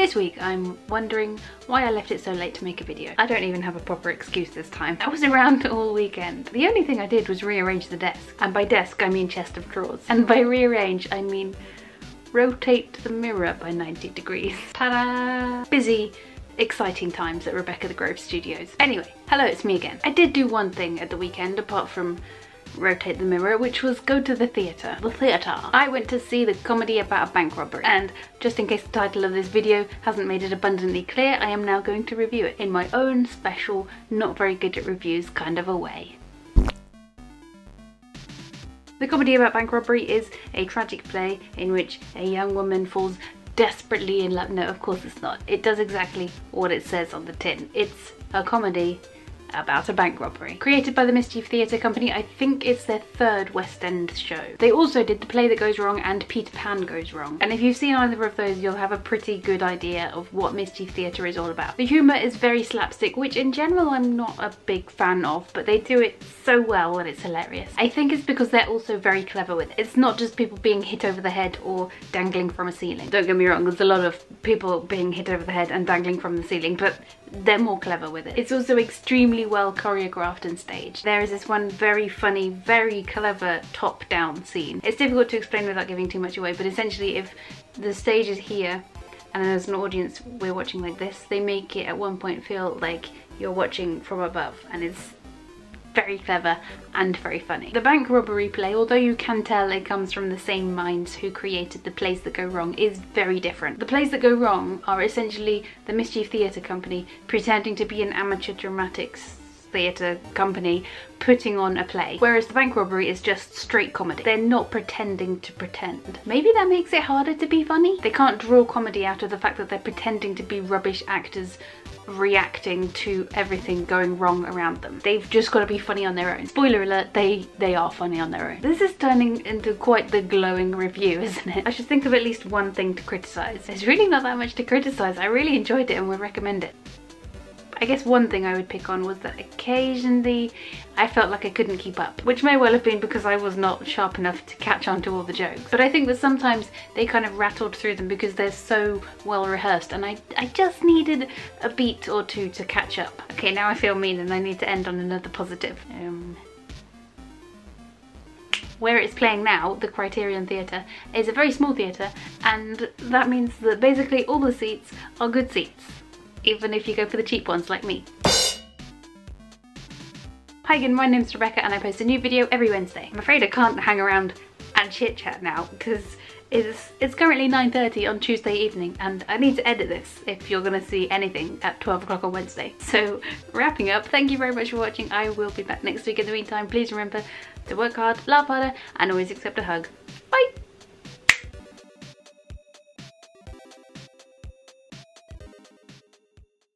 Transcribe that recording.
This week I'm wondering why I left it so late to make a video. I don't even have a proper excuse this time. I was around all weekend. The only thing I did was rearrange the desk. And by desk I mean chest of drawers. And by rearrange I mean rotate the mirror by 90 degrees. Ta-da! Busy, exciting times at Rebecca the Grove Studios. Anyway, hello, it's me again. I did do one thing at the weekend apart from rotate the mirror, which was go to the theatre. I went to see the comedy about a bank robbery, and just in case the title of this video hasn't made it abundantly clear, I am now going to review it in my own special, not very good at reviews kind of a way. The comedy about bank robbery is a tragic play in which a young woman falls desperately in love. No, of course it's not. It does exactly what it says on the tin. It's a comedy about a bank robbery. Created by the Mischief Theatre Company, I think it's their third West End show. They also did The Play That Goes Wrong and Peter Pan Goes Wrong. And if you've seen either of those, you'll have a pretty good idea of what Mischief Theatre is all about. The humour is very slapstick, which in general I'm not a big fan of, but they do it so well that it's hilarious. I think it's because they're also very clever with it. It's not just people being hit over the head or dangling from a ceiling. Don't get me wrong, there's a lot of people being hit over the head and dangling from the ceiling, but they're more clever with it. It's also extremely well choreographed and staged. There is this one very funny, very clever top-down scene. It's difficult to explain without giving too much away, but essentially if the stage is here and there's an audience we're watching like this, they make it at one point feel like you're watching from above, and it's very clever and very funny. The bank robbery play, although you can tell it comes from the same minds who created The Plays That Go Wrong, is very different. The Plays That Go Wrong are essentially the Mischief Theatre Company pretending to be an amateur dramatics theatre company putting on a play, whereas the bank robbery is just straight comedy. They're not pretending to pretend. Maybe that makes it harder to be funny? They can't draw comedy out of the fact that they're pretending to be rubbish actors reacting to everything going wrong around them. They've just got to be funny on their own. Spoiler alert, they are funny on their own. This is turning into quite the glowing review, isn't it? I should think of at least one thing to criticise. There's really not that much to criticise. I really enjoyed it and would recommend it. I guess one thing I would pick on was that occasionally I felt like I couldn't keep up, which may well have been because I was not sharp enough to catch on to all the jokes. But I think that sometimes they kind of rattled through them because they're so well rehearsed, and I just needed a beat or two to catch up. Okay, now I feel mean and I need to end on another positive. Where it's playing now, the Criterion Theatre, is a very small theatre, and that means that basically all the seats are good seats, even if you go for the cheap ones like me. Hi again, my name's Rebecca and I post a new video every Wednesday. I'm afraid I can't hang around and chit chat now because it's currently 9:30 on Tuesday evening and I need to edit this if you're gonna see anything at 12 o'clock on Wednesday. So wrapping up, thank you very much for watching. I will be back next week. In the meantime, please remember to work hard, laugh harder, and always accept a hug. Bye!